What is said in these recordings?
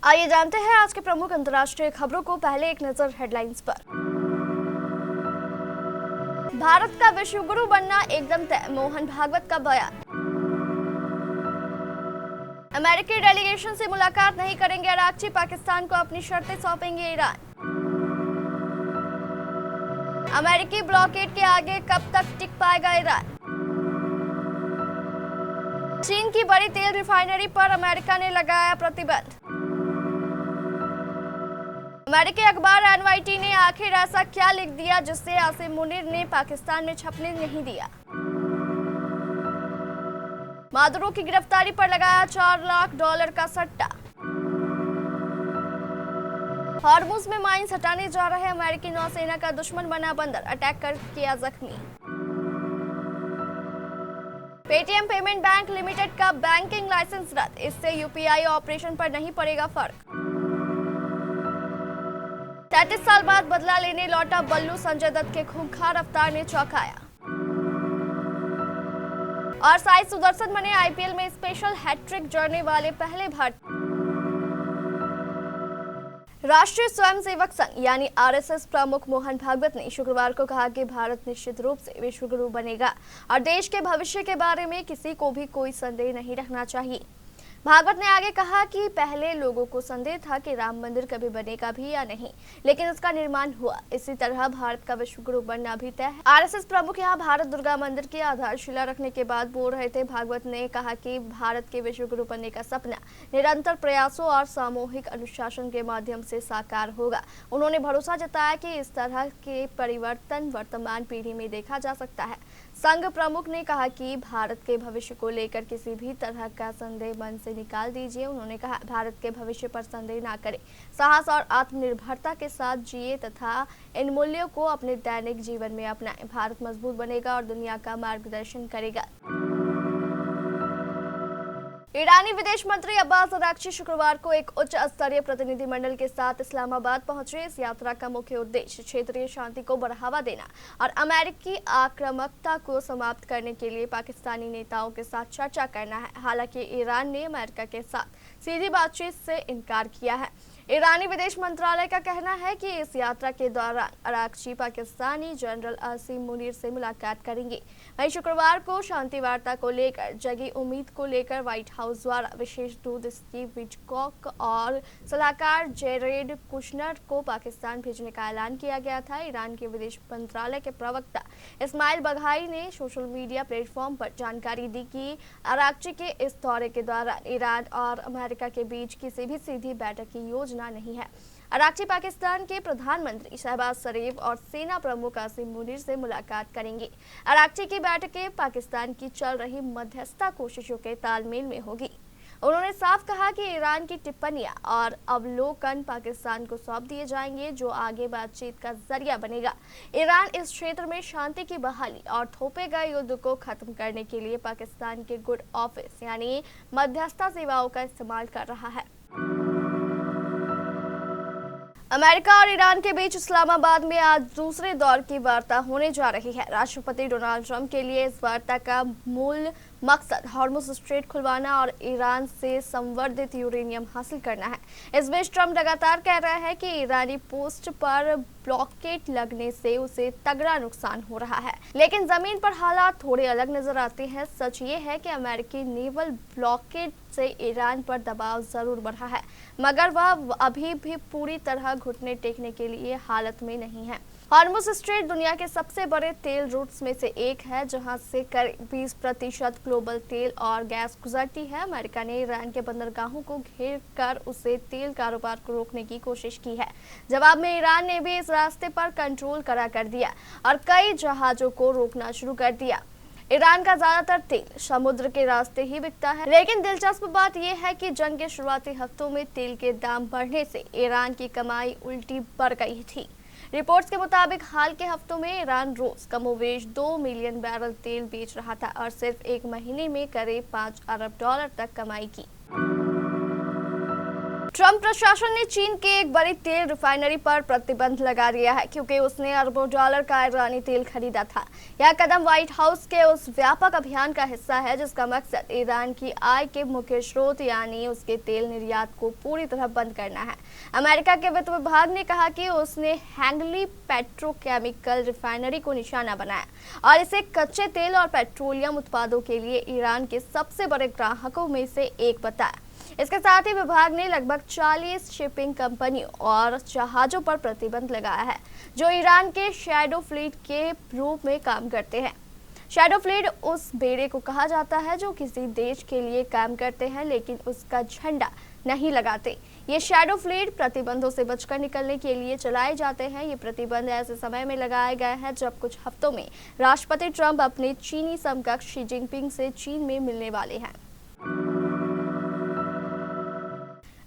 आइए जानते हैं आज के प्रमुख अंतर्राष्ट्रीय खबरों को। पहले एक नजर हेडलाइंस पर। भारत का विश्व गुरु बनना एकदम तय, मोहन भागवत का बयान। अमेरिकी डेलीगेशन से मुलाकात नहीं करेंगे अरागची, पाकिस्तान को अपनी शर्तें सौंपेंगे ईरान। अमेरिकी ब्लॉकेड के आगे कब तक टिक पाएगा ईरान। चीन की बड़ी तेल रिफाइनरी पर अमेरिका ने लगाया प्रतिबंध। अमेरिकी अखबार एनवाईटी ने आखिर ऐसा क्या लिख दिया जिससे आसिम मुनीर ने पाकिस्तान में छपने नहीं दिया। मादुरो की गिरफ्तारी पर लगाया $4 लाख का सट्टा। हॉर्मुज में माइंस हटाने जा रहे अमेरिकी नौसेना का दुश्मन बना बंदर, अटैक कर किया जख्मी। पेटीएम पेमेंट बैंक लिमिटेड का बैंकिंग लाइसेंस रद्द, इससे यूपीआई ऑपरेशन पर नहीं पड़ेगा फर्क। 33 साल बाद बदला लेने लौटा बल्लू, संजय दत्त के खूंखार अवतार ने चौंकाया। और साई सुदर्शन बने आईपीएल में स्पेशल हैट्रिक जड़ने वाले पहले भारतीय। राष्ट्रीय स्वयंसेवक संघ यानी आरएसएस प्रमुख मोहन भागवत ने शुक्रवार को कहा कि भारत निश्चित रूप से विश्व गुरु बनेगा और देश के भविष्य के बारे में किसी को भी कोई संदेह नहीं रखना चाहिए। भागवत ने आगे कहा कि पहले लोगों को संदेह था कि राम मंदिर कभी बनेगा भी या नहीं, लेकिन उसका निर्माण हुआ। इसी तरह भारत का विश्व गुरु बनना भी तय है। आरएसएस प्रमुख यहां भारत दुर्गा मंदिर की आधारशिला रखने के बाद बोल रहे थे। भागवत ने कहा कि भारत के विश्व गुरु बनने का सपना निरंतर प्रयासों और सामूहिक अनुशासन के माध्यम से साकार होगा। उन्होंने भरोसा जताया कि इस तरह के परिवर्तन वर्तमान पीढ़ी में देखा जा सकता है। संघ प्रमुख ने कहा कि भारत के भविष्य को लेकर किसी भी तरह का संदेह मन से निकाल दीजिए। उन्होंने कहा, भारत के भविष्य पर संदेह ना करें, साहस और आत्मनिर्भरता के साथ जिए तथा इन मूल्यों को अपने दैनिक जीवन में अपनाएं। भारत मजबूत बनेगा और दुनिया का मार्गदर्शन करेगा। ईरानी विदेश मंत्री अब्बास अरागची शुक्रवार को एक उच्च स्तरीय प्रतिनिधिमंडल के साथ इस्लामाबाद पहुंचे। इस यात्रा का मुख्य उद्देश्य क्षेत्रीय शांति को बढ़ावा देना और अमेरिकी आक्रामकता को समाप्त करने के लिए पाकिस्तानी नेताओं के साथ चर्चा करना है। हालांकि ईरान ने अमेरिका के साथ सीधी बातचीत से इनकार किया है। ईरानी विदेश मंत्रालय का कहना है कि इस यात्रा के दौरान अरागची पाकिस्तानी जनरल आसिम मुनीर से मुलाकात करेंगे। वहीं शुक्रवार को शांति वार्ता को लेकर जगी उम्मीद को लेकर व्हाइट हाउस द्वारा विशेष दूत स्टीव विटकॉक और सलाहकार जेरेड कुशनर को पाकिस्तान भेजने का ऐलान किया गया था। ईरान के विदेश मंत्रालय के प्रवक्ता इस्माइल बघाई ने सोशल मीडिया प्लेटफॉर्म पर जानकारी दी कि अरागची के इस दौरे के दौरान ईरान और अमेरिका के बीच किसी भी सीधी बैठक की योजना नहीं है। अरागची पाकिस्तान के प्रधानमंत्री शहबाज शरीफ और सेना प्रमुख आसिम मुनीर से मुलाकात करेंगे। अरागची की बैठकें पाकिस्तान की चल रही मध्यस्थता कोशिशों के तालमेल में होगी। उन्होंने साफ कहा कि ईरान की टिप्पणियां और अवलोकन पाकिस्तान को सौंप दिए जाएंगे, जो आगे बातचीत का जरिया बनेगा। ईरान इस क्षेत्र में शांति की बहाली और थोपे गए युद्ध को खत्म करने के लिए पाकिस्तान के गुड ऑफिस यानी मध्यस्थता सेवाओं का इस्तेमाल कर रहा है। अमेरिका और ईरान के बीच इस्लामाबाद में आज दूसरे दौर की वार्ता होने जा रही है। राष्ट्रपति डोनाल्ड ट्रंप के लिए इस वार्ता का मूल मकसद हॉर्मुज स्ट्रेट खुलवाना और ईरान से संवर्धित यूरेनियम हासिल करना है। इस बीच ट्रंप लगातार कह रहे हैं कि ईरानी पोस्ट पर ब्लॉकेड लगने से उसे तगड़ा नुकसान हो रहा है, लेकिन जमीन पर हालात थोड़े अलग नजर आते हैं। सच ये है कि अमेरिकी नेवल ब्लॉकेड से ईरान पर दबाव जरूर बढ़ा है, मगर वह अभी भी पूरी तरह घुटने टेकने के लिए हालत में नहीं है। हॉर्मुज स्ट्रेट दुनिया के सबसे बड़े तेल रूट्स में से एक है, जहां से करीब 20% ग्लोबल तेल और गैस गुजरती है। अमेरिका ने ईरान के बंदरगाहों को घेर कर उसे तेल कारोबार को रोकने की कोशिश की है। जवाब में ईरान ने भी इस रास्ते पर कंट्रोल कड़ा कर दिया और कई जहाजों को रोकना शुरू कर दिया। ईरान का ज्यादातर तेल समुद्र के रास्ते ही बिकता है, लेकिन दिलचस्प बात यह है कि जंग के शुरुआती हफ्तों में तेल के दाम बढ़ने से ईरान की कमाई उल्टी बढ़ गई थी। रिपोर्ट्स के मुताबिक हाल के हफ्तों में ईरान रोज कमोवेश 2 मिलियन बैरल तेल बेच रहा था और सिर्फ एक महीने में करीब $5 अरब तक कमाई की। ट्रंप प्रशासन ने चीन के एक बड़ी तेल रिफाइनरी पर प्रतिबंध लगा दिया है क्योंकि उसने अरबों डॉलर का ईरानी तेल खरीदा था। यह कदम व्हाइट हाउस के उस व्यापक अभियान का हिस्सा है जिसका मकसद ईरान की आय के मुख्य स्रोत यानी उसके तेल निर्यात को पूरी तरह बंद करना है। अमेरिका के वित्त विभाग ने कहा कि उसने हैंगली पेट्रोकेमिकल रिफाइनरी को निशाना बनाया और इसे कच्चे तेल और पेट्रोलियम उत्पादों के लिए ईरान के सबसे बड़े ग्राहकों में से एक बताया। इसके साथ ही विभाग ने लगभग 40 शिपिंग कंपनियों और जहाजों पर प्रतिबंध लगाया है जो ईरान के शैडो फ्लीट के रूप में काम करते हैं। शैडो फ्लीट उस बेड़े को कहा जाता है जो किसी देश के लिए काम करते हैं लेकिन उसका झंडा नहीं लगाते। ये शैडो फ्लीट प्रतिबंधों से बचकर निकलने के लिए चलाए जाते हैं। ये प्रतिबंध ऐसे समय में लगाए गए हैं जब कुछ हफ्तों में राष्ट्रपति ट्रंप अपने चीनी समकक्ष शी जिनपिंग से चीन में मिलने वाले हैं।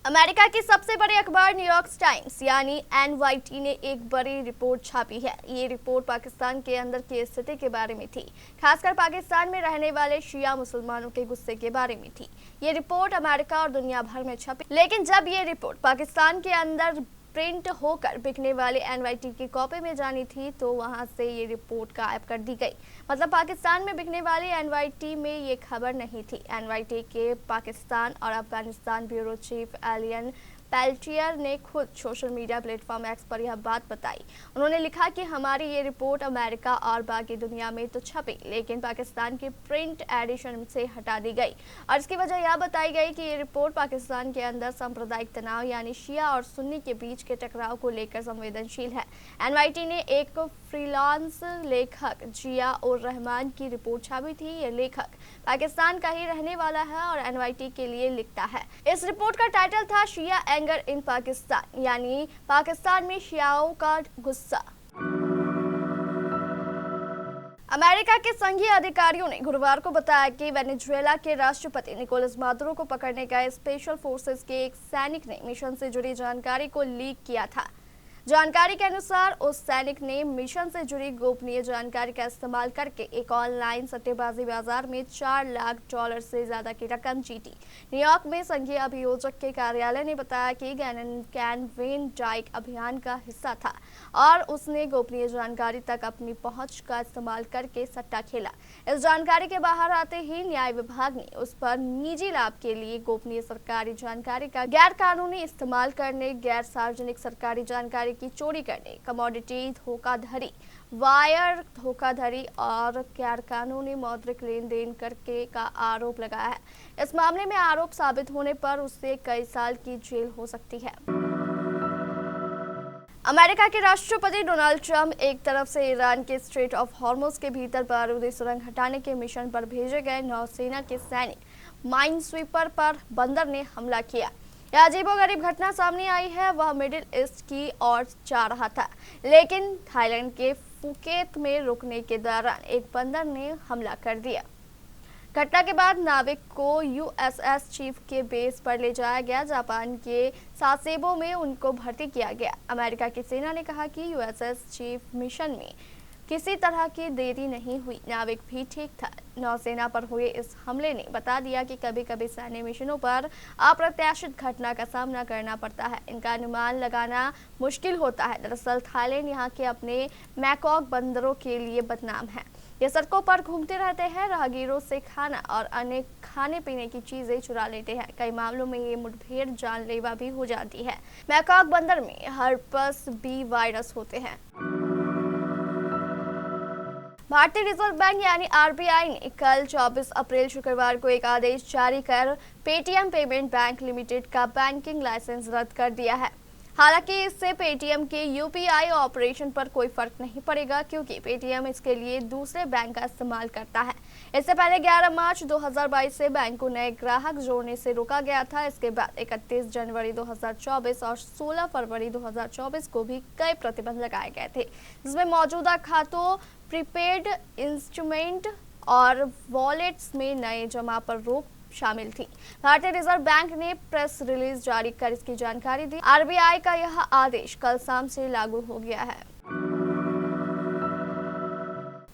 अमेरिका की सबसे बड़ी अखबार न्यूयॉर्क टाइम्स यानी NYT ने एक बड़ी रिपोर्ट छापी है। ये रिपोर्ट पाकिस्तान के अंदर की स्थिति के बारे में थी, खासकर पाकिस्तान में रहने वाले शिया मुसलमानों के गुस्से के बारे में थी। ये रिपोर्ट अमेरिका और दुनिया भर में छपी, लेकिन जब ये रिपोर्ट पाकिस्तान के अंदर प्रिंट होकर बिकने वाले NYT की कॉपी में जानी थी तो वहां से ये रिपोर्ट गायब कर दी गई। मतलब पाकिस्तान में बिकने वाली NYT में ये खबर नहीं थी। NYT के पाकिस्तान और Afghanistan bureau chief alien Peltier ने खुद सोशल मीडिया प्लेटफॉर्म एक्स पर यह बात बताई। उन्होंने लिखा कि हमारी ये रिपोर्ट अमेरिका और बाकी दुनिया में तो छपी लेकिन पाकिस्तान के प्रिंट एडिशन से हटा दी गई और इसकी वजह यह बताई गई कि ये रिपोर्ट पाकिस्तान के अंदर सांप्रदायिक तनाव यानी शिया और सुन्नी के बीच के टकराव को लेकर संवेदनशील है। NYT ने एक फ्रीलांस लेखक जिया उर रहमान की रिपोर्ट छापी थी। ये लेखक पाकिस्तान का ही रहने वाला है और NYT के लिए लिखता है। इस रिपोर्ट का टाइटल था शिया एंगर इन पाकिस्तान यानी पाकिस्तान में शियाओं का गुस्सा। अमेरिका के संघीय अधिकारियों ने गुरुवार को बताया कि वेनेजुएला के राष्ट्रपति निकोलस मादुरो को पकड़ने गए स्पेशल फोर्सेस के एक सैनिक ने मिशन से जुड़ी जानकारी को लीक किया था। जानकारी के अनुसार उस सैनिक ने मिशन से जुड़ी गोपनीय जानकारी का इस्तेमाल करके एक ऑनलाइन सट्टेबाजी बाजार में $4 लाख से ज्यादा की रकम जीती। न्यूयॉर्क में संघीय अभियोजक के कार्यालय ने बताया कि कैन वेन डाइक अभियान का हिस्सा था और उसने गोपनीय जानकारी तक अपनी पहुंच का इस्तेमाल करके सट्टा खेला। इस जानकारी के बाहर आते ही न्याय विभाग ने उस पर निजी लाभ के लिए गोपनीय सरकारी जानकारी का गैर कानूनी इस्तेमाल करने, गैर सार्वजनिक सरकारी जानकारी की चोरी करने, कमोडिटी धोखाधड़ी, वायर धोखाधड़ी और गैर कानूनी मौद्रिक लेन देन करके का आरोप लगाया है। इस मामले में आरोप साबित होने पर उससे कई साल की जेल हो सकती है। अमेरिका के राष्ट्रपति डोनाल्ड ट्रंप एक तरफ से ईरान के स्ट्रेट ऑफ हॉर्मुज के भीतर बारूदी सुरंग हटाने के मिशन पर भेजे गए नौसेना के सैनिक माइनस्वीपर पर बंदर ने हमला किया। यह अजीबोगरीब घटना सामने आई है। वह मिडिल ईस्ट की ओर जा रहा था लेकिन थाईलैंड के फुकेत में रुकने के दौरान एक बंदर ने हमला कर दिया। घटना के बाद नाविक को USS चीफ के बेस पर ले जाया गया। जापान के सासेबो में उनको भर्ती किया गया। अमेरिका की सेना ने कहा कि USS चीफ मिशन में किसी तरह की देरी नहीं हुई, नाविक भी ठीक था। नौसेना पर हुए इस हमले ने बता दिया कि कभी कभी सैन्य मिशनों पर अप्रत्याशित घटना का सामना करना पड़ता है। इनका अनुमान लगाना मुश्किल होता है। दरअसल थाईलैंड यहाँ के अपने मैकॉक बंदरों के लिए बदनाम है। ये सड़कों पर घूमते रहते हैं, राहगीरों से खाना और अन्य खाने पीने की चीजें चुरा लेते हैं। कई मामलों में ये मुठभेड़ जानलेवा भी हो जाती है। मैकॉक बंदर में हर्पस बी वायरस होते हैं। भारतीय रिजर्व बैंक यानी RBI ने कल 24 अप्रैल शुक्रवार को एक आदेश जारी कर पेटीएम पेमेंट बैंक लिमिटेड का बैंकिंग लाइसेंस रद्द कर दिया है। हालांकि इससे पेटीएम के UPI ऑपरेशन पर कोई फर्क नहीं पड़ेगा क्योंकि पेटीएम इसके लिए दूसरे बैंक का इस्तेमाल करता है। इससे पहले 11 मार्च 2022 से बैंक को नए ग्राहक जोड़ने से रोका गया था। इसके बाद 31 जनवरी 2024 और 16 फरवरी 2024 को भी कई प्रतिबंध लगाए गए थे, जिसमें मौजूदा खातों, प्रीपेड इंस्ट्रूमेंट और वॉलेट्स में नए जमा पर रोक शामिल थी। भारतीय रिजर्व बैंक ने प्रेस रिलीज जारी कर इसकी जानकारी दी। RBI का यह आदेश कल शाम से लागू हो गया है।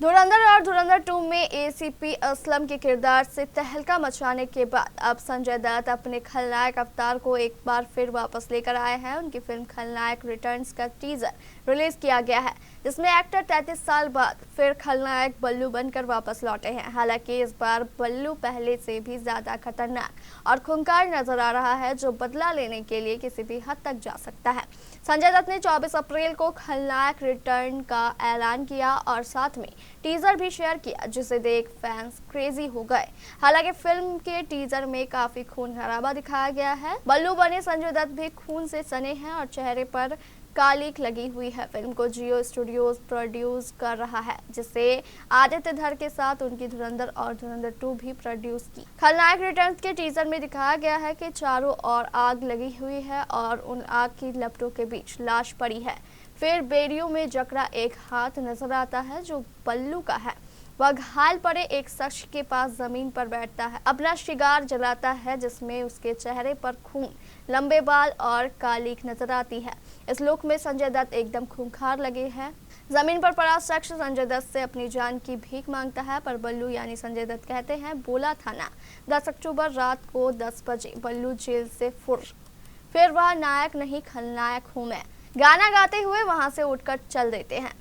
धुरंधर और धुरंधर 2 में एसीपी असलम के किरदार से तहलका मचाने के बाद अब संजय दत्त अपने खलनायक अवतार को एक बार फिर वापस लेकर आए हैं। उनकी फिल्म खलनायक रिटर्न्स का टीजर रिलीज किया गया है, जिसमें एक्टर 33 साल बाद फिर खलनायक बल्लू बनकर वापस लौटे हैं। हालांकि इस बार बल्लू पहले से भी ज्यादा खतरनाक और खूंखार नजर आ रहा है, जो बदला लेने के लिए किसी भी हद तक जा सकता है। संजय दत्त ने 24 अप्रैल को खलनायक रिटर्न का ऐलान किया और साथ में टीजर भी शेयर किया, जिसे देख फैंस क्रेजी हो गए। हालांकि फिल्म के टीजर में काफी खून खराबा दिखाया गया है। बल्लू बने संजय दत्त भी खून से सने हैं और चेहरे पर कालिक लगी हुई है। फिल्म को जियो स्टूडियोज प्रोड्यूस कर रहा है, जिसे आदित्य धर के साथ उनकी धुरंधर और धुरंधर 2 भी प्रोड्यूस की। खलनायक रिटर्न्स के टीजर में दिखाया गया है कि चारों ओर आग लगी हुई है और उन आग की लपटों के बीच लाश पड़ी है। फिर बेड़ियों में जकड़ा एक हाथ नजर आता है, जो बल्लू का है। वह घायल पड़े एक शख्स के पास जमीन पर बैठता है, अपना शिकार जलाता है, जिसमें उसके चेहरे पर खून, लंबे बाल और कालिक नजर आती है। इस लुक में संजय दत्त एकदम खूंखार लगे हैं। जमीन पर पड़ा शख्स संजय दत्त से अपनी जान की भीख मांगता है, पर बल्लू यानी संजय दत्त कहते हैं, बोला था ना 10 अक्टूबर रात को 10 बजे बल्लू जेल से फिर वह नायक नहीं खलनायक हूँ मैं, गाना गाते हुए वहां से उठकर चल देते हैं।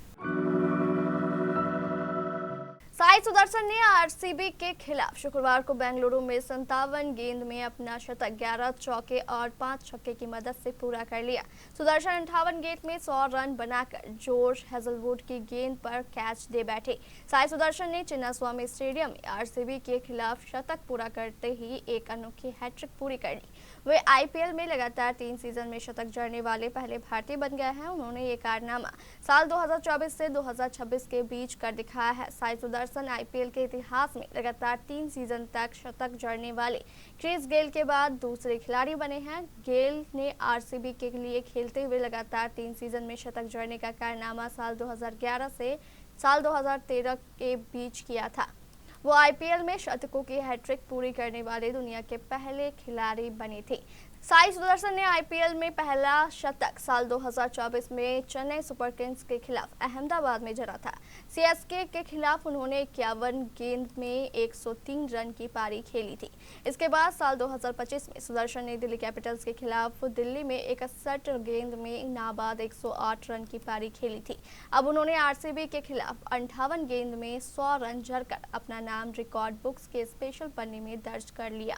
साई सुदर्शन ने आरसीबी के खिलाफ शुक्रवार को बेंगलुरु में 57 गेंद में अपना शतक 11 चौके और 5 छक्के की मदद से पूरा कर लिया। सुदर्शन 58 गेंद में 100 रन बनाकर जॉर्ज हेजलवुड की गेंद पर कैच दे बैठे। साई सुदर्शन ने चिन्नास्वामी स्टेडियम में आरसीबी के खिलाफ शतक पूरा करते ही एक अनोखी हैट्रिक पूरी कर ली। वे आईपीएल में लगातार 3 सीजन में शतक जड़ने वाले पहले भारतीय बन गए हैं। उन्होंने ये कारनामा साल 2024 से 2026 के बीच कर दिखाया है। साई सुदर्शन आईपीएल के इतिहास में लगातार 3 सीजन तक शतक जड़ने वाले क्रिस गेल के बाद दूसरे खिलाड़ी बने हैं। गेल ने आरसीबी के लिए खेलते हुए लगातार 3 सीजन में शतक जड़ने का कारनामा साल 2011 से साल 2013 के बीच किया था। वो आईपीएल में शतकों की हैट्रिक पूरी करने वाले दुनिया के पहले खिलाड़ी बने थे। साई सुदर्शन ने आईपीएल में पहला शतक साल 2024 में चेन्नई सुपर किंग्स के खिलाफ अहमदाबाद में जड़ा था। सीएसके के खिलाफ उन्होंने 51 गेंद में 103 रन की पारी खेली थी। इसके बाद साल 2025 में सुदर्शन ने दिल्ली कैपिटल्स के खिलाफ दिल्ली में 61 गेंद में नाबाद 108 रन की पारी खेली थी। अब उन्होंने आरसीबी के खिलाफ 58 गेंद में 100 रन जड़कर अपना नाम रिकॉर्ड बुक्स के स्पेशल पन्ने में दर्ज कर लिया।